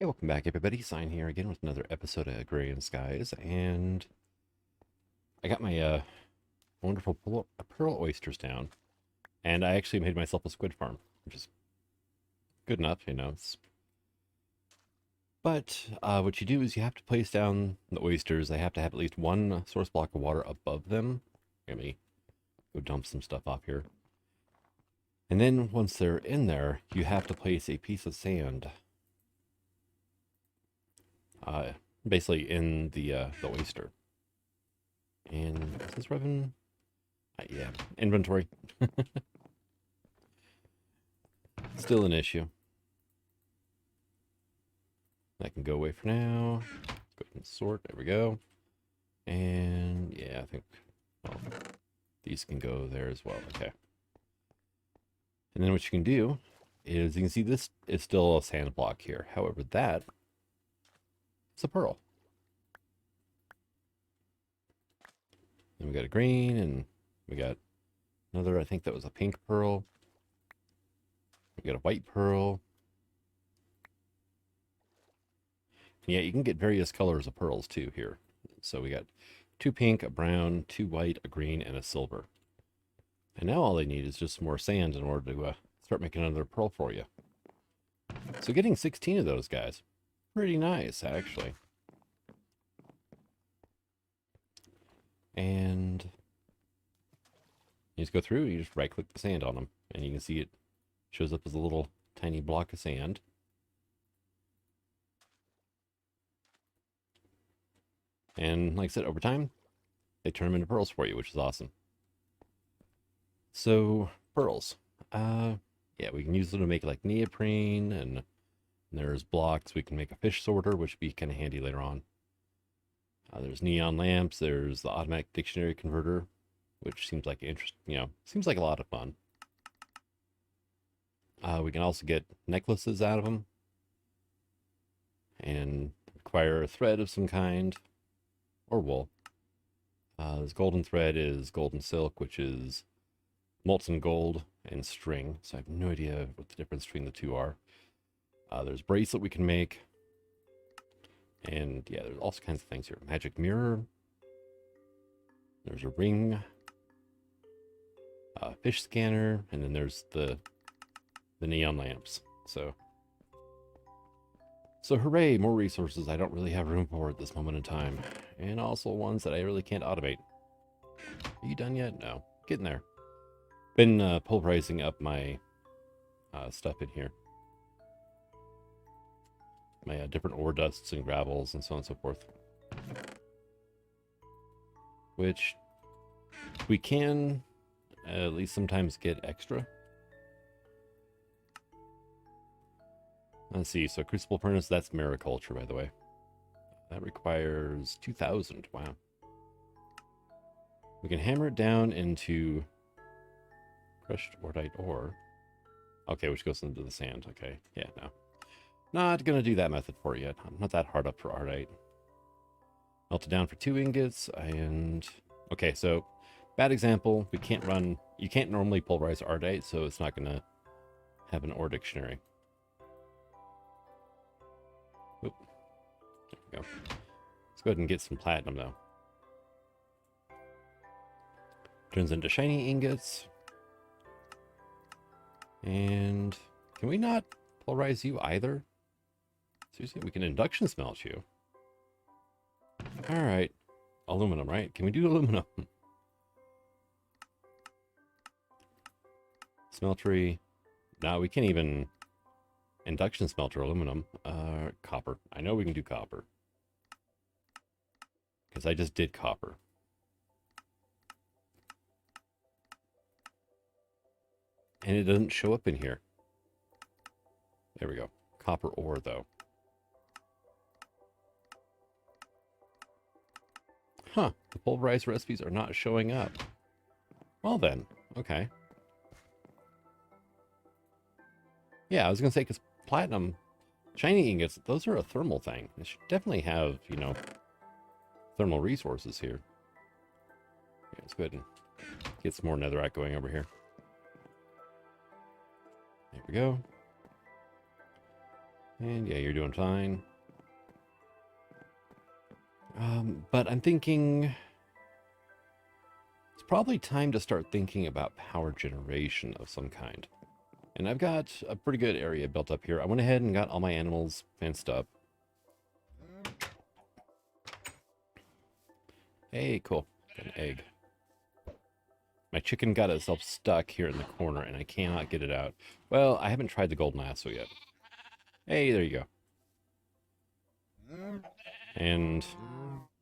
Hey, welcome back, everybody. Sign here again with another episode of Agrarian Skies, and I got my wonderful pearl oysters down, and I actually made myself a squid farm, which is good enough, you know. But what you do is you have to place down the oysters. They have to have at least one source block of water above them. Let me go dump some stuff off here. And then once they're in there, you have to place a piece of sand basically in the oyster. And is this Revan? Yeah, inventory. Still an issue. That can go away for now. Let's go ahead and sort. There we go. And yeah, I think, well, these can go there as well. Okay. And then what you can do is you can see this is still a sand block here. However, that is a pearl. Then we got a green, and we got another, I think that was a pink pearl. We got a white pearl. And yeah, you can get various colors of pearls too here. So we got 2 pink, a brown, 2 white, a green, and a silver. And now all they need is just some more sand in order to start making another pearl for you. So getting 16 of those guys, pretty nice actually. And you just go through, you just right click the sand on them, and you can see it shows up as a little tiny block of sand. And like I said, over time, they turn them into pearls for you, which is awesome. So, pearls. Yeah, we can use them to make like neoprene, and there's blocks. We can make a fish sorter, which would be kind of handy later on. There's neon lamps. There's the automatic dictionary converter, which seems like seems like a lot of fun. We can also get necklaces out of them and require a thread of some kind or wool. This golden thread is golden silk, which is molten gold and string. So I have no idea what the difference between the two are. There's bracelet we can make. And yeah, there's all kinds of things here. Magic mirror. There's a ring. Fish scanner. And then there's the neon lamps. So hooray, more resources I don't really have room for at this moment in time. And also ones that I really can't automate. Are you done yet? No. Getting there. Been pulverizing up my stuff in here. My different ore dusts and gravels and so on and so forth. Which we can at least sometimes get extra. Let's see, so Crucible Furnace, that's Mariculture, by the way. That requires 2,000, wow. We can hammer it down into crushed ortite ore. Okay, which goes into the sand, okay, yeah, no. Not gonna do that method for you. I'm not that hard up for ardite. Melt it down for 2 ingots, and... Okay, so, bad example, we can't run... You can't normally pulverize ardite, so it's not gonna have an ore dictionary. Oop. There we go. Let's go ahead and get some platinum, though. Turns into shiny ingots. And... Can we not pulverize you either? Seriously, we can induction smelt you. Alright. Aluminum, right? Can we do aluminum? Smeltery. No, we can't even induction smelter aluminum. Copper. I know we can do copper. Because I just did copper. And it doesn't show up in here. There we go. Copper ore, though. Huh. The pulverized recipes are not showing up. Well then. Okay. Yeah, I was going to say, because platinum, shiny ingots, those are a thermal thing. It should definitely have, you know, thermal resources here. Yeah, let's go ahead and get some more netherite going over here. There we go. And yeah, you're doing fine. But I'm thinking it's probably time to start thinking about power generation of some kind. And I've got a pretty good area built up here. I went ahead and got all my animals fenced up. Hey, cool. Got an egg. My chicken got itself stuck here in the corner, and I cannot get it out. Well, I haven't tried the golden lasso yet. Hey, there you go. And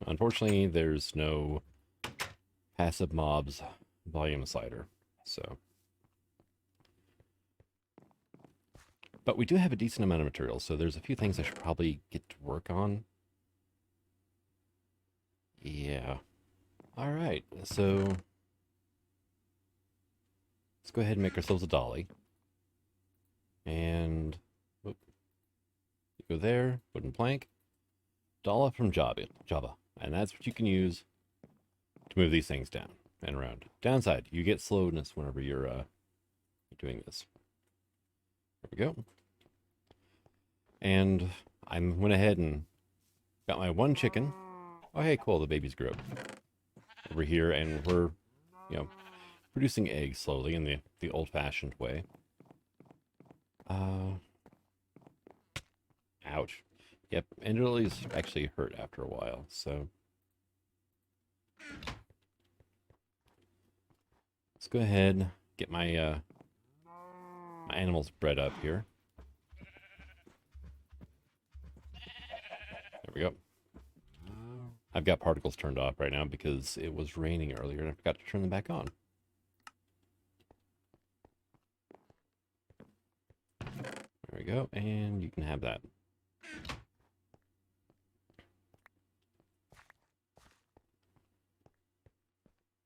unfortunately, there's no passive mobs volume slider. So, but we do have a decent amount of material, so there's a few things I should probably get to work on. Yeah. All right. So let's go ahead and make ourselves a dolly. And whoop, you go there, wooden plank, dollar from Java, and that's what you can use to move these things down and around. Downside, you get slowness whenever you're doing this. There we go. And I went ahead and got my one chicken. Oh, hey, cool, the babies grew up over here, and we're, you know, producing eggs slowly in the old-fashioned way. Ouch. Yep, and it actually hurt after a while, so. Let's go ahead, get my, my animals bred up here. There we go. I've got particles turned off right now because it was raining earlier and I forgot to turn them back on. There we go, and you can have that.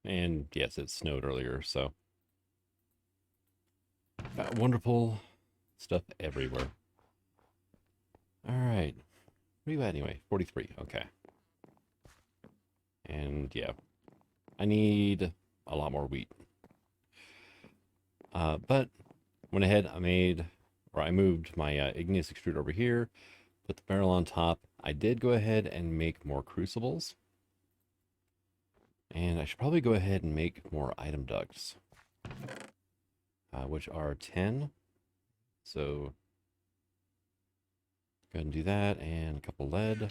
And yes, it snowed earlier, so got wonderful stuff everywhere. All right, what are you at anyway? 43, okay. And yeah, I need a lot more wheat. But went ahead, I moved my igneous extruder over here, put the barrel on top. I did go ahead and make more crucibles. And I should probably go ahead and make more item ducts, which are 10. So go ahead and do that, and a couple lead.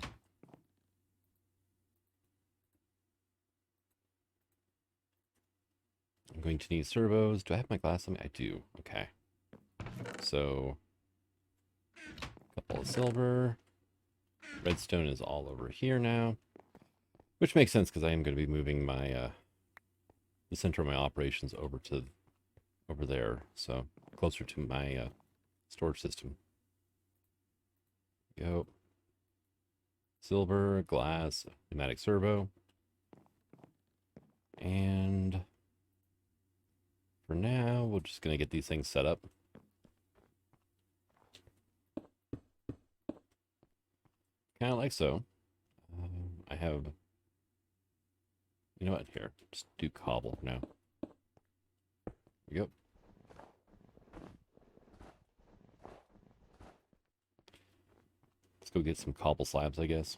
I'm going to need servos. Do I have my glass on me? I do. Okay. So a couple of silver. Redstone is all over here now, which makes sense because I am going to be moving my the center of my operations over there, so closer to my storage system. Go. Silver, glass, pneumatic servo. And for now, we're just going to get these things set up. Kind of like so. I have, you know what, here, just do cobble now. There we go. Let's go get some cobble slabs, I guess.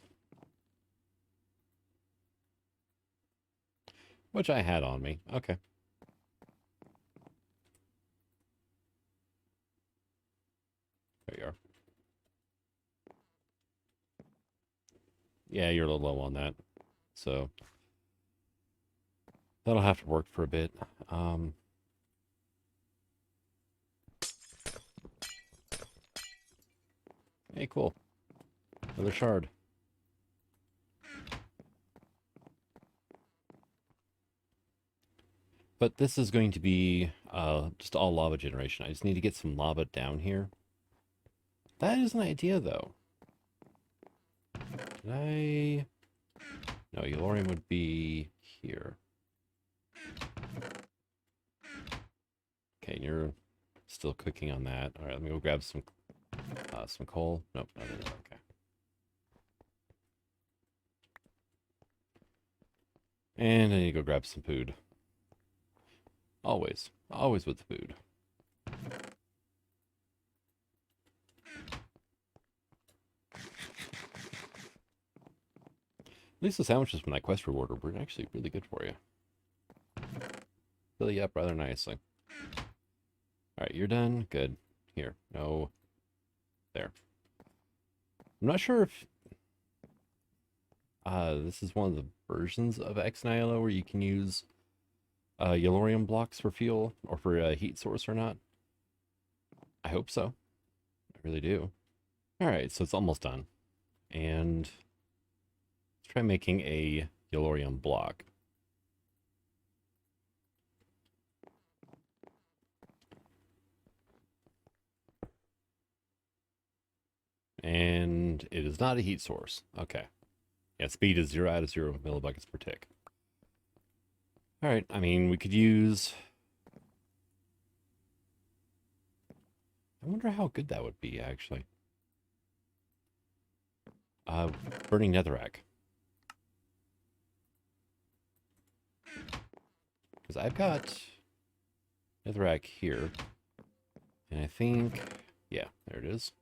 Which I had on me. Okay. There you are. Yeah, you're a little low on that. So that'll have to work for a bit. Hey, cool. Another shard. But this is going to be just all lava generation. I just need to get some lava down here. That is an idea, though. Did I... No, Yellorium would be here. Okay, and you're still cooking on that. All right, let me go grab some coal. Nope, not really. Okay. And I need to go grab some food. Always with food. least the sandwiches from that quest rewarder were actually really good for you. Fill you up rather nicely. Alright, you're done. Good. Here. No. There. I'm not sure if this is one of the versions of Ex Nihilo where you can use Yellorium blocks for fuel or for a heat source or not. I hope so. I really do. Alright, so it's almost done. And let's try making a Yellorium block. And it is not a heat source. Okay. Yeah, speed is 0 out of 0 millibuckets per tick. Alright, I mean, we could use... I wonder how good that would be, actually. Burning netherrack. Because I've got netherrack here. And I think... Yeah, there it is.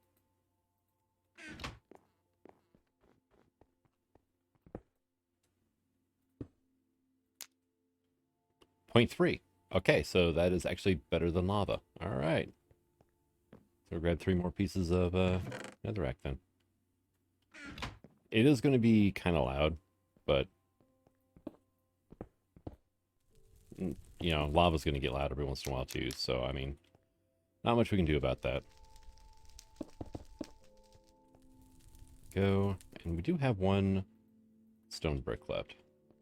0.3. Okay, so that is actually better than lava. All right. So we'll grab 3 more pieces of netherrack then. It is going to be kind of loud, but you know, lava's going to get loud every once in a while too. So, I mean, not much we can do about that. Go, and we do have 1 stone brick left.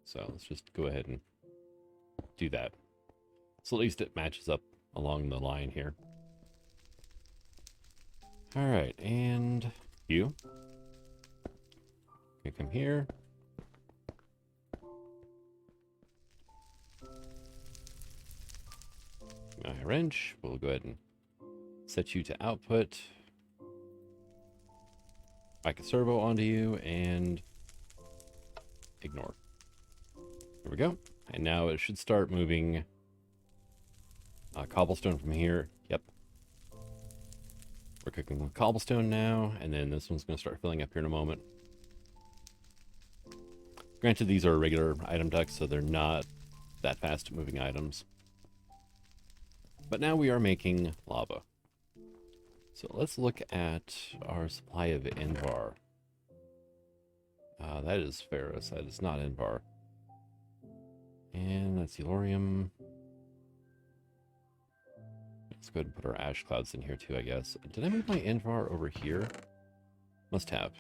So let's just go ahead and do that. So at least it matches up along the line here. All right, and you can come here. My wrench, we'll go ahead and set you to output. Back a servo onto you and ignore. There we go. And now it should start moving cobblestone from here. Yep. We're cooking with cobblestone now, and then this one's going to start filling up here in a moment. Granted, these are regular item ducts, so they're not that fast at moving items. But now we are making lava. So let's look at our supply of Invar. That is ferrous. That is not Invar. And that's Yellorium. Let's go ahead and put our ash clouds in here too, I guess. Did I move my Invar over here? Must have.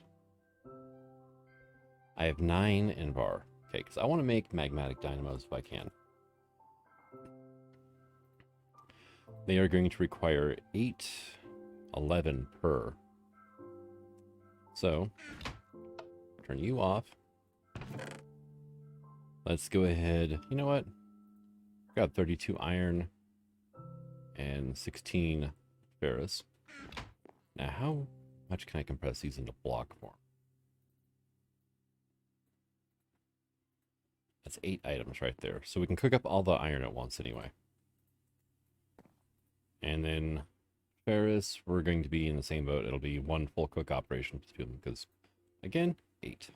I have 9 Invar. Okay, because I want to make Magmatic Dynamos if I can. They are going to require 8, 11 per. So, turn you off. Let's go ahead. You know what? Got 32 iron and 16 ferrous. Now, how much can I compress these into block form? That's 8 items right there. So we can cook up all the iron at once anyway. And then ferrous, we're going to be in the same boat. It'll be 1 full cook operation between them because, again, 8.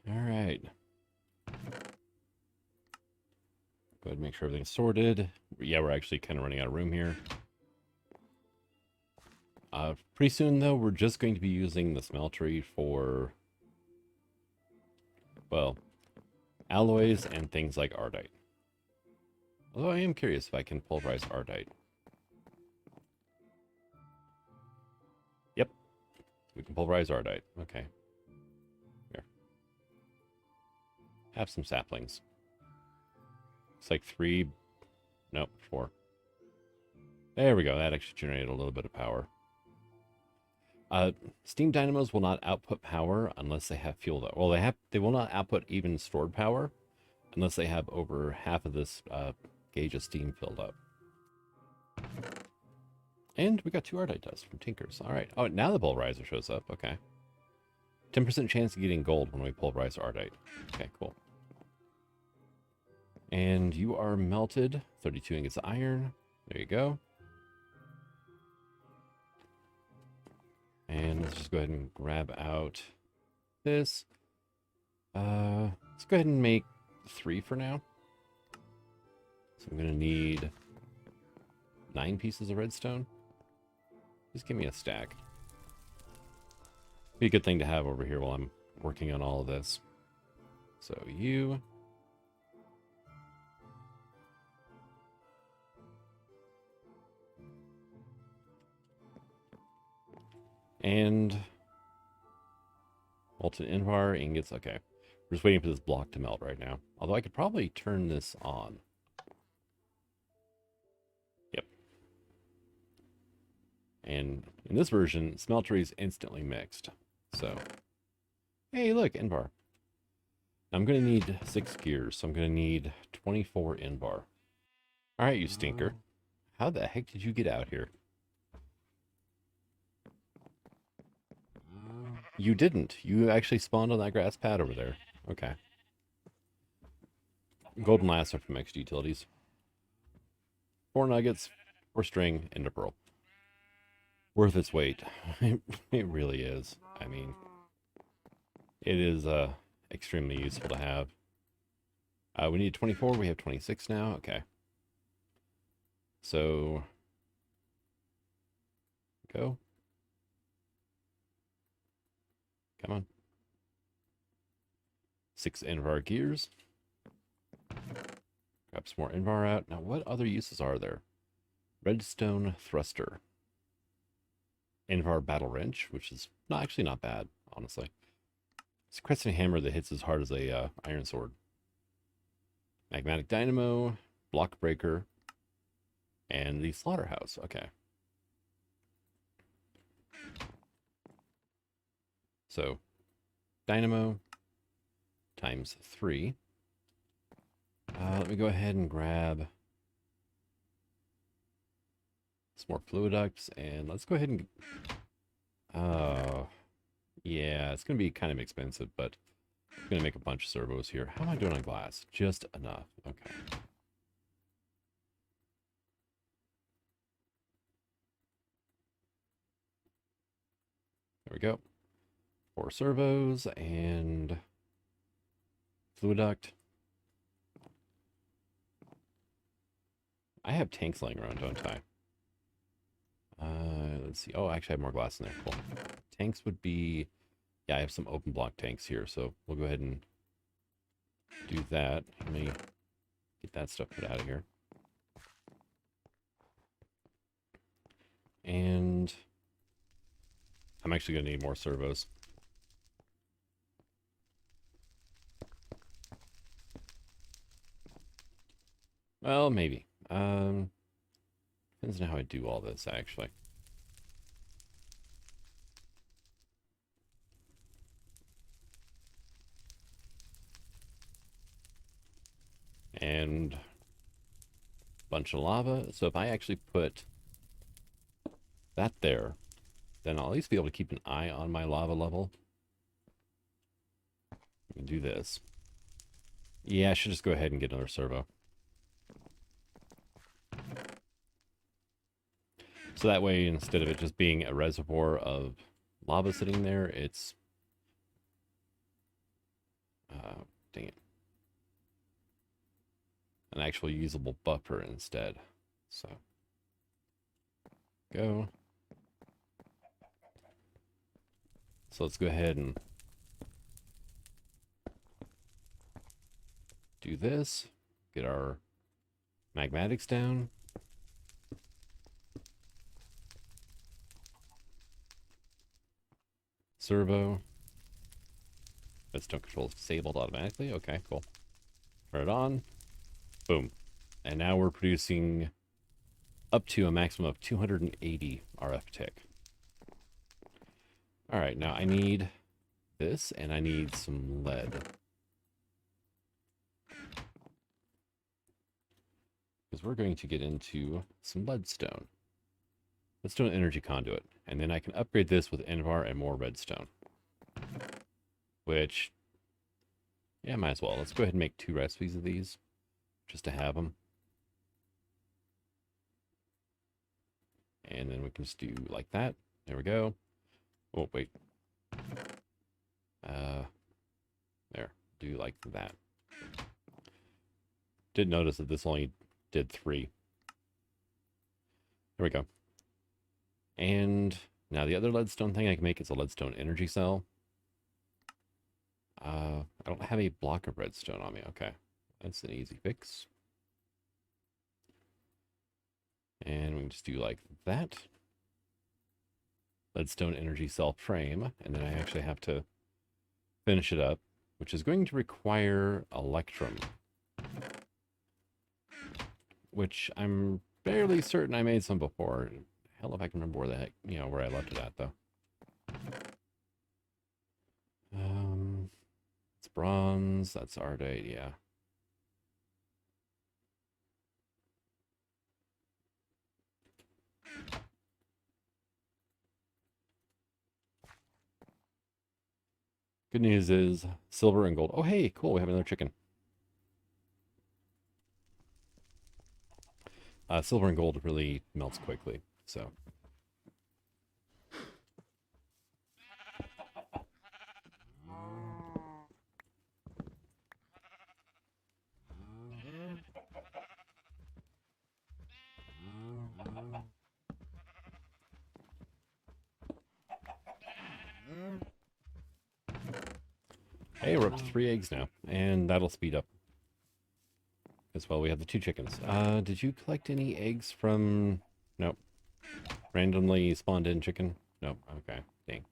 All right. Go ahead and make sure everything's sorted. Yeah, we're actually kind of running out of room here. Pretty soon, though, we're just going to be using the smeltery for, well, alloys and things like ardite. Although I am curious if I can pulverize ardite. Yep, we can pulverize ardite. Okay. Here. Have some saplings. It's like 3, nope, 4. There we go. That actually generated a little bit of power. Steam dynamos will not output power unless they have fuel. Well, they will not output even stored power unless they have over half of this gauge of steam filled up. And we got 2 ardite dust from Tinkers. All right. Oh, now the pulverizer shows up. Okay. 10% chance of getting gold when we pulverize ardite. Okay, cool. And you are melted. 32 ingots of iron. There you go. And let's just go ahead and grab out this. Let's go ahead and make 3 for now. So I'm going to need 9 pieces of redstone. Just give me a stack. Be a good thing to have over here while I'm working on all of this. So you. And molten invar ingots. Okay. We're just waiting for this block to melt right now. Although I could probably turn this on. Yep. And in this version, smeltery is instantly mixed. So, hey, look, invar. I'm going to need 6 gears, so I'm going to need 24 invar. All right, you stinker. How the heck did you get out here? You didn't. You actually spawned on that grass pad over there. Okay. Golden lasso from Extra Utilities. 4 nuggets, 4 string, and a pearl. Worth its weight. It really is. I mean, it is extremely useful to have. We need 24. We have 26 now. Okay. So, go. Come on. 6 invar gears. Grab some more invar out. Now, what other uses are there? Redstone thruster. Invar battle wrench, which is actually not bad, honestly. It's a crescent hammer that hits as hard as a iron sword. Magmatic Dynamo, block breaker, and the slaughterhouse. Okay. So, dynamo times 3. Let me go ahead and grab some more fluid ducts, and let's go ahead and... yeah, it's going to be kind of expensive, but I'm going to make a bunch of servos here. How am I doing on glass? Just enough. Okay. There we go. 4 servos and fluid duct. I have tanks laying around, don't I? Let's see. Oh, actually, I have more glass in there. Cool. Tanks would be... Yeah, I have some open block tanks here, so we'll go ahead and do that. Let me get that stuff put out of here. And I'm actually going to need more servos. Well, maybe. Depends on how I do all this, actually. And a bunch of lava. So if I actually put that there, then I'll at least be able to keep an eye on my lava level. We can do this. Yeah, I should just go ahead and get another servo. So that way, instead of it just being a reservoir of lava sitting there, it's... dang it. An actual usable buffer instead. So, go. So let's go ahead and do this. Get our magmatics down. Servo. Redstone control is disabled automatically. Okay, cool. Turn it on. Boom. And now we're producing up to a maximum of 280 RF tick. All right, now I need this, and I need some lead. Because we're going to get into some leadstone. Leadstone energy conduit. And then I can upgrade this with invar and more redstone. Which, yeah, might as well. Let's go ahead and make 2 recipes of these, just to have them. And then we can just do like that. There we go. Oh, wait. There. Do like that. Did notice that this only did 3. There we go. And now the other leadstone thing I can make is a leadstone energy cell. I don't have a block of redstone on me. Okay. That's an easy fix. And we can just do like that. Leadstone energy cell frame. And then I actually have to finish it up, which is going to require electrum. Which I'm fairly certain I made some before. Hell if I can remember where the heck, where I left it at, though. It's bronze. That's ardite, yeah. Good news is silver and gold. Oh, hey, cool. We have another chicken. Silver and gold really melts quickly, so. Hey, we're up to 3 eggs now, and that'll speed up. As well, we have the 2 chickens. Did you collect any eggs from... Nope. Randomly spawned in chicken? Nope. Okay. Dang.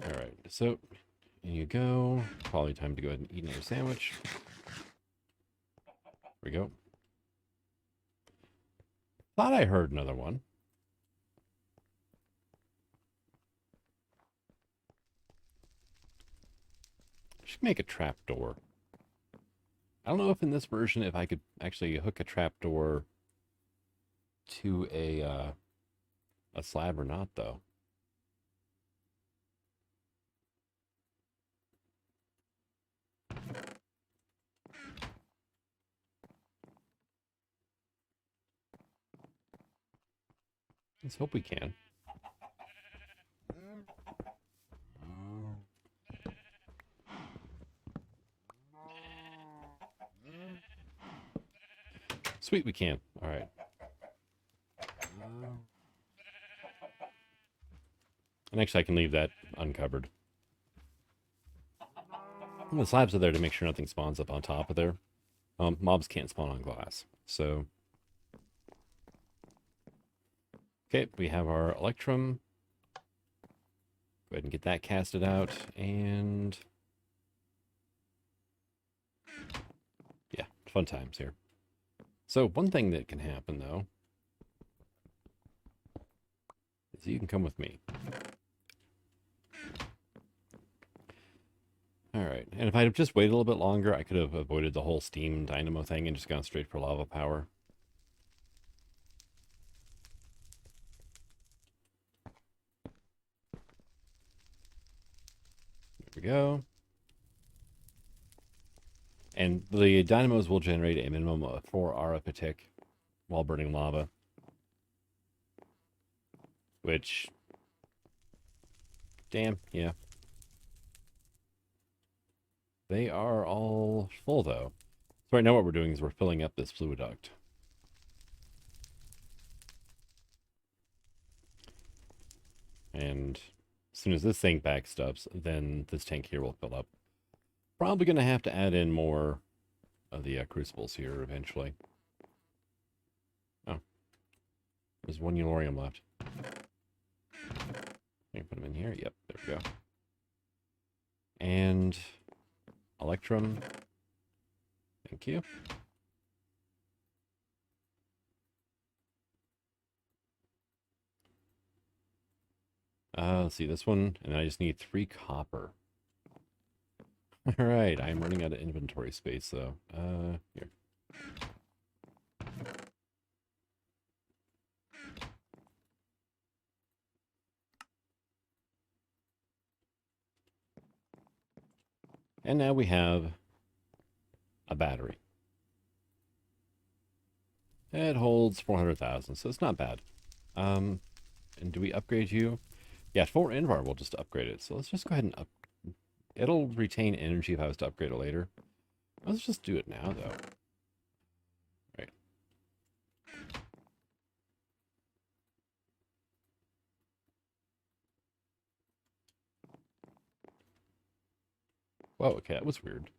Alright, so... In you go. Probably time to go ahead and eat another sandwich. There we go. Thought I heard another one. Should make a trapdoor. I don't know if in this version if I could actually hook a trapdoor to a slab or not, though. Let's hope we can. Sweet, we can. All right. And actually, I can leave that uncovered. And the slabs are there to make sure nothing spawns up on top of there. Mobs can't spawn on glass. So, okay, we have our electrum. Go ahead and get that casted out. And yeah, fun times here. So one thing that can happen, though, is you can come with me. All right, and if I'd have just waited a little bit longer, I could have avoided the whole steam dynamo thing and just gone straight for lava power. There we go. And the dynamos will generate a minimum of 4 aura per tick while burning lava. Which, damn, yeah. They are all full, though. So right now what we're doing is we're filling up this fluid duct. And as soon as this thing backstops, then this tank here will fill up. Probably going to have to add in more of the crucibles here eventually. Oh. There's 1 Eulorium left. Can you put them in here? Yep, there we go. And electrum. Thank you. Let's see this one, and I just need 3 copper. All right, I'm running out of inventory space, though. Here. And now we have a battery. It holds 400,000, so it's not bad. And do we upgrade you? Yeah, for Invar, we'll just upgrade it. So let's just go ahead and It'll retain energy if I was to upgrade it later. Let's just do it now, though. Right. Whoa, okay, that was weird.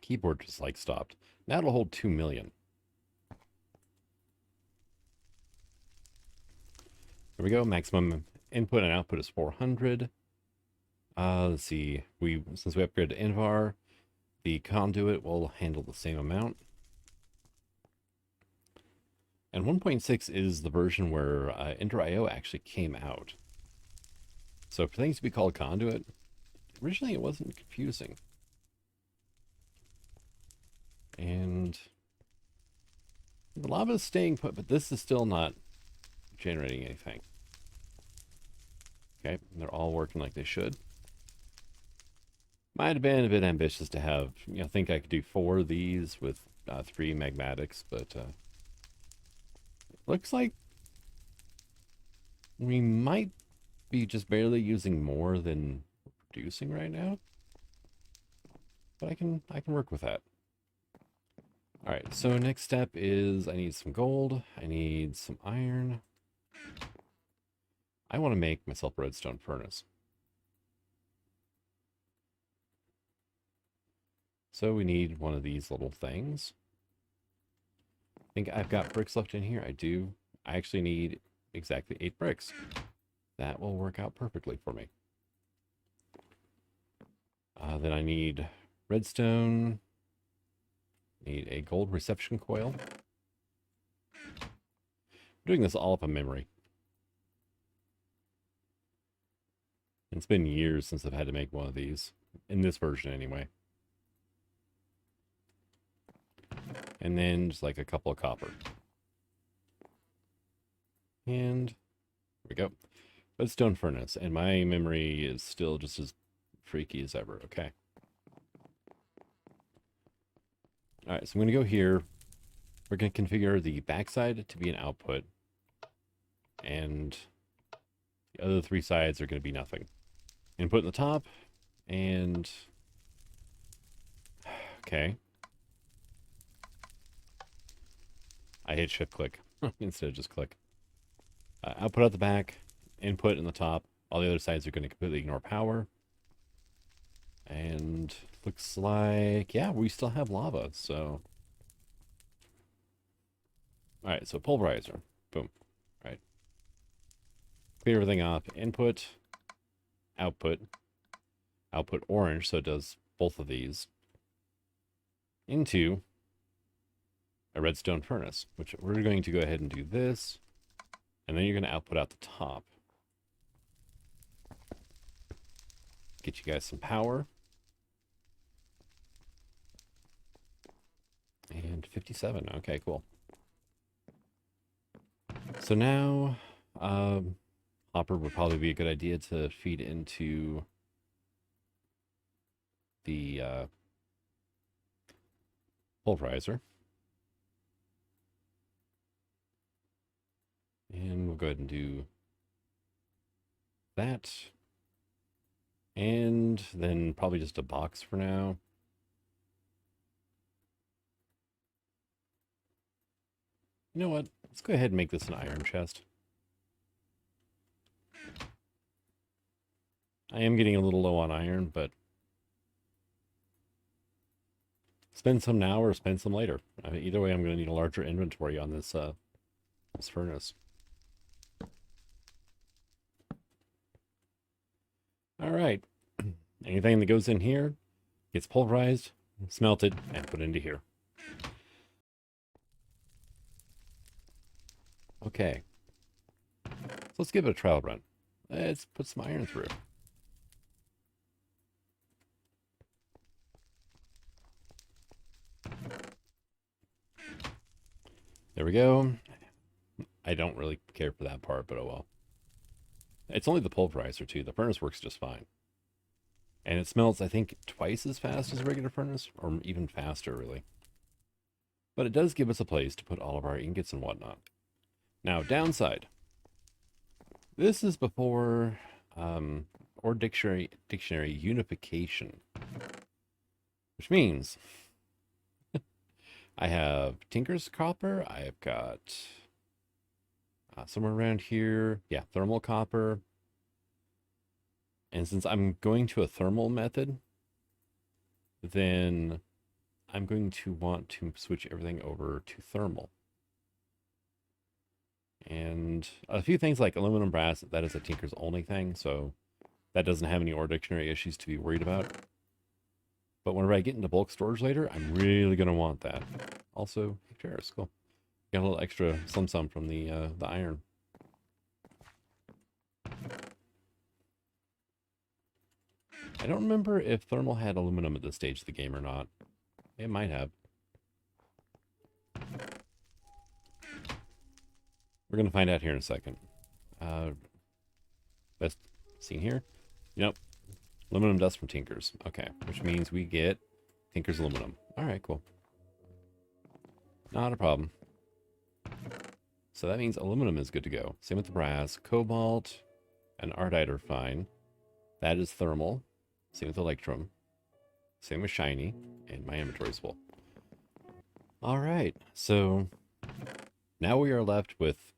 Keyboard just, like, stopped. Now it'll hold 2 million. There we go. Maximum input and output is 400. Let's see. Since we upgraded to Invar, the Conduit will handle the same amount. And 1.6 is the version where Ender.io actually came out. So for things to be called Conduit, originally it wasn't confusing. And the lava is staying put, but this is still not generating anything. Okay, they're all working like they should. Might have been a bit ambitious to have, think I could do 4 of these with 3 magmatics, but looks like we might be just barely using more than we're producing right now. But I can work with that. All right, so next step is I need some gold. I need some iron. I want to make myself a redstone furnace. So we need one of these little things. I think I've got bricks left in here. I do. I actually need exactly 8 bricks. That will work out perfectly for me. Then I need redstone. Need a gold reception coil. I'm doing this all up in memory. It's been years since I've had to make one of these. In this version, anyway. And then just like a couple of copper. And here we go. Redstone furnace. And my memory is still just as freaky as ever. Okay. Alright, so I'm going to go here. We're going to configure the backside to be an output. And the other 3 sides are going to be nothing. Input in the top. And... okay. I hit shift click instead of just click. Output at the back. Input in the top. All the other sides are going to completely ignore power. And looks like, yeah, we still have lava, so. Alright, so Pulverizer. Boom. Alright. Clear everything off. Input, output. Output orange, so it does both of these. Into a redstone furnace, which we're going to go ahead and do this. And then you're going to output out the top. Get you guys some power. And 57. Okay, cool. So now, hopper would probably be a good idea to feed into the pulverizer. And we'll go ahead and do that. And then probably just a box for now. You know what? Let's go ahead and make this an iron chest. I am getting a little low on iron, but spend some now or spend some later. Either way, I'm going to need a larger inventory on this this furnace. All right. Anything that goes in here gets pulverized, smelted, and put into here. Okay. So let's give it a trial run. Let's put some iron through. There we go. I don't really care for that part, but oh well. It's only the pulverizer, too. The furnace works just fine. And it smelts, I think, twice as fast as a regular furnace, or even faster, really. But it does give us a place to put all of our ingots and whatnot. Now, downside. This is before or dictionary unification, which means I have Tinker's copper. I have got somewhere around here, yeah, thermal copper. And since I'm going to a thermal method, then I'm going to want to switch everything over to thermal. And a few things like aluminum, brass, that is a Tinker's only thing, so that doesn't have any ore dictionary issues to be worried about. But whenever I get into bulk storage later, I'm really going to want that. Also, chairs, cool. Got a little extra sum from the iron. I don't remember if thermal had aluminum at this stage of the game or not. It might have. We're going to find out here in a second. Best seen here. Yep. Aluminum dust from Tinker's. Okay. Which means we get Tinker's aluminum. Alright, cool. Not a problem. So that means aluminum is good to go. Same with the brass. Cobalt and Ardite are fine. That is thermal. Same with electrum. Same with shiny. And my inventory's full. Alright. So now we are left with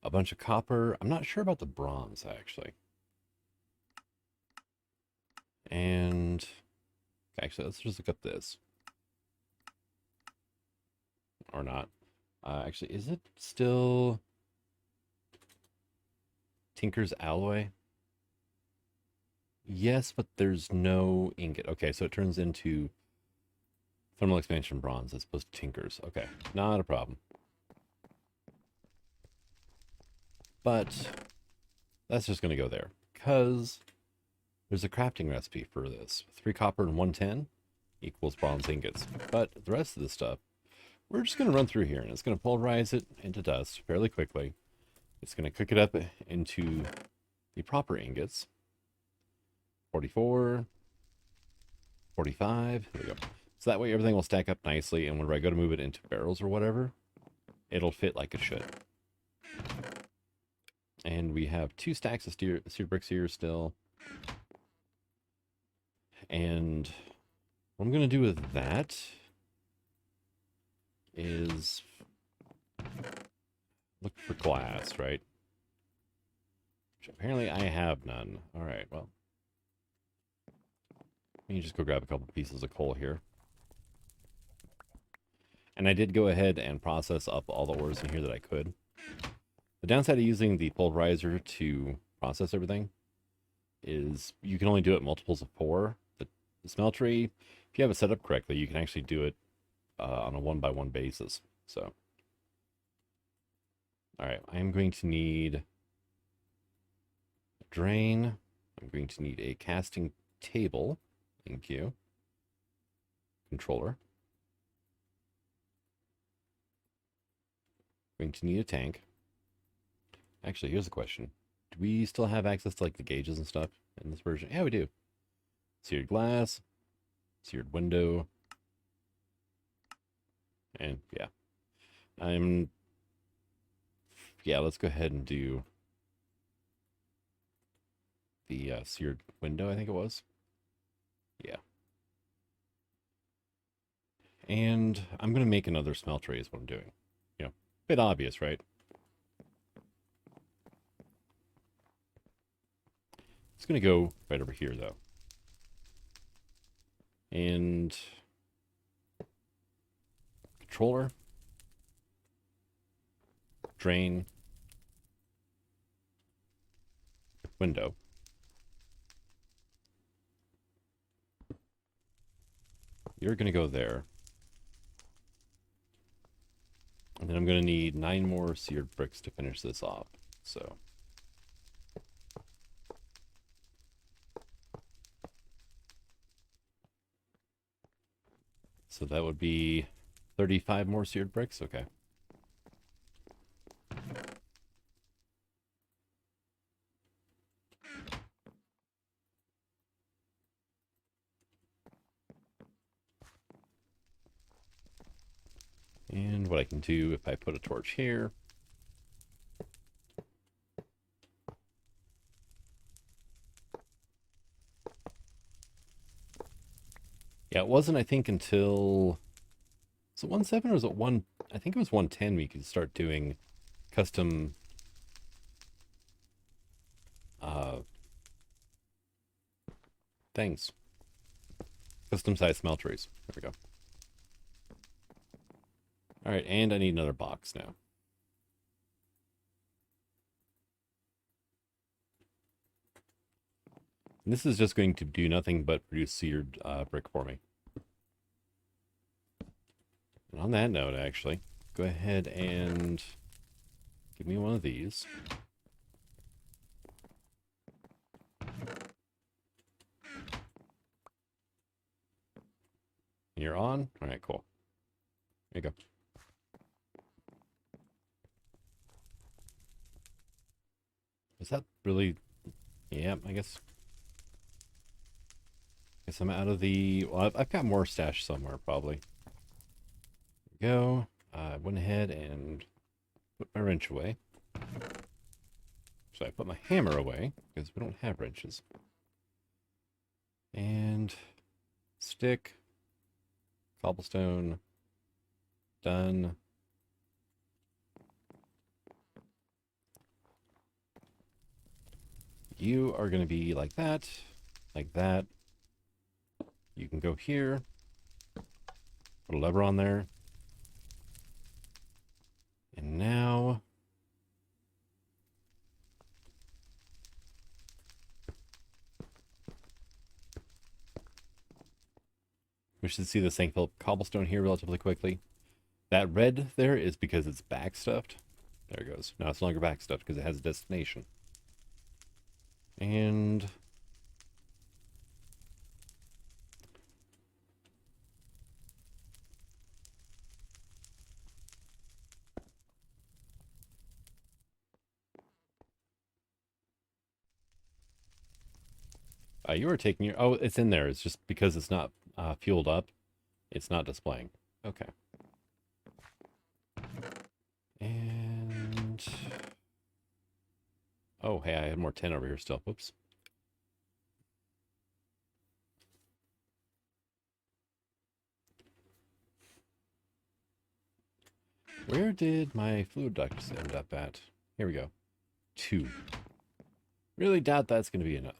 a bunch of copper. I'm not sure about the bronze, actually. And actually, let's just look up this. Or not. Actually, is it still Tinker's alloy? Yes, but there's no ingot. Okay, so it turns into thermal expansion bronze as opposed to Tinker's. Okay, not a problem. But that's just going to go there, because there's a crafting recipe for this. 3 copper and 110 equals bronze ingots. But the rest of this stuff, we're just going to run through here, and it's going to pulverize it into dust fairly quickly. It's going to cook it up into the proper ingots. 44, 45, there we go. So that way everything will stack up nicely, and whenever I go to move it into barrels or whatever, it'll fit like it should. And we have 2 stacks of seared bricks here still. And what I'm going to do with that is look for glass, right? Which apparently I have none. All right, well. Let me just go grab a couple pieces of coal here. And I did go ahead and process up all the ores in here that I could. The downside of using the Pulverizer to process everything is you can only do it multiples of 4. The smeltery, if you have it set up correctly, you can actually do it on a 1-by-1 basis. So, alright, I'm going to need a drain. I'm going to need a casting table. Thank you. Controller. Going to need a tank. Actually, here's a question. Do we still have access to like the gauges and stuff in this version? Yeah, we do. Seared glass. Seared window. And yeah. Yeah, let's go ahead and do the seared window, I think it was. Yeah. And I'm going to make another smeltery is what I'm doing. You know, bit obvious, right? It's going to go right over here, though. And controller. Drain. Window. You're going to go there. And then I'm going to need 9 more seared bricks to finish this off. So that would be 35 more seared bricks. Okay. And what I can do if I put a torch here. Yeah, it wasn't, I think, until... Was it 1.7 or was it 1... I think it was 1.10 we could start doing custom... things. Custom-sized smelteries. There we go. Alright, and I need another box now. And this is just going to do nothing but produce seared brick for me. And on that note, actually, go ahead and give me one of these. You're on? Alright, cool. There you go. Is that really... Yeah, I guess I'm out of the... Well, I've got more stash somewhere, probably. There we go. I went ahead and put my wrench away. So I put my hammer away, because we don't have wrenches. And... stick... cobblestone, done. You are going to be like that, like that. You can go here, put a lever on there. And now... we should see this thing fill up cobblestone here relatively quickly. That red there is because it's backstuffed. There it goes. Now it's no longer backstuffed because it has a destination. And... you are taking your... Oh, it's in there. It's just because it's not fueled up. It's not displaying. Okay. And... oh, hey, I have more 10 over here still. Whoops. Where did my fluid ducts end up at? Here we go. 2. Really doubt that's going to be enough.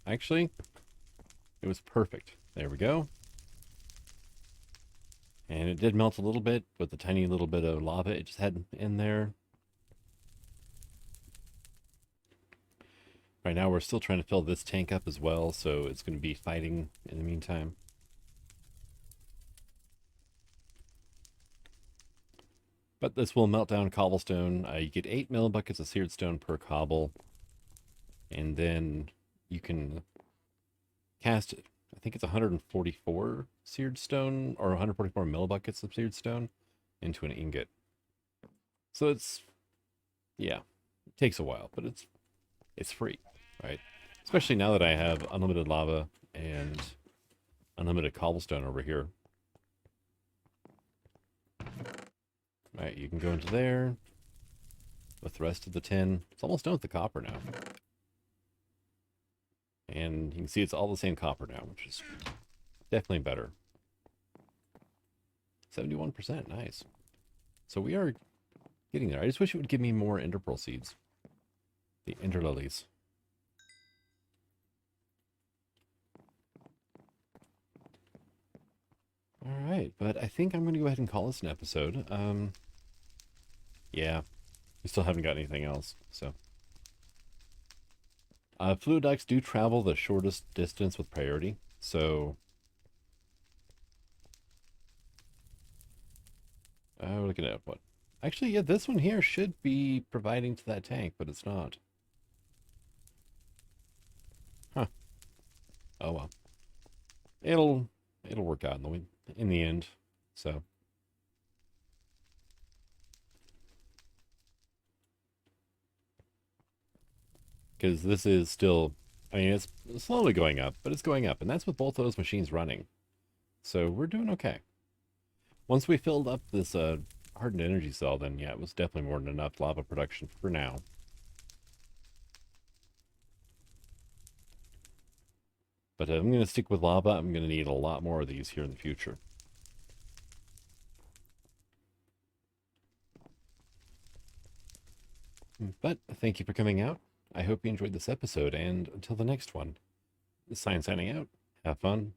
Actually, it was perfect. There we go. And it did melt a little bit with the tiny little bit of lava it just had in there. Right now we're still trying to fill this tank up as well, so it's going to be fighting in the meantime. But this will melt down cobblestone. You get 8 millibuckets of seared stone per cobble. And then you can cast, I think it's 144 seared stone, or 144 millibuckets of seared stone into an ingot. So it's, yeah, it takes a while, but it's free, right? Especially now that I have unlimited lava and unlimited cobblestone over here. All right, you can go into there with the rest of the tin. It's almost done with the copper now. And you can see it's all the same copper now, which is definitely better. 71%, nice. So we are getting there. I just wish it would give me more ender pearl seeds. The ender lilies. All right, but I think I'm going to go ahead and call this an episode. Yeah, we still haven't got anything else, so. Fluid ducts do travel the shortest distance with priority, so we're looking at what? Actually, yeah, this one here should be providing to that tank, but it's not. Huh. Oh well. It'll work out in the end. So. Because this is still, I mean, it's slowly going up, but it's going up. And that's with both those machines running. So we're doing okay. Once we filled up this hardened energy cell, then yeah, it was definitely more than enough lava production for now. But I'm going to stick with lava. I'm going to need a lot more of these here in the future. But thank you for coming out. I hope you enjoyed this episode, and until the next one, Science signing out. Have fun.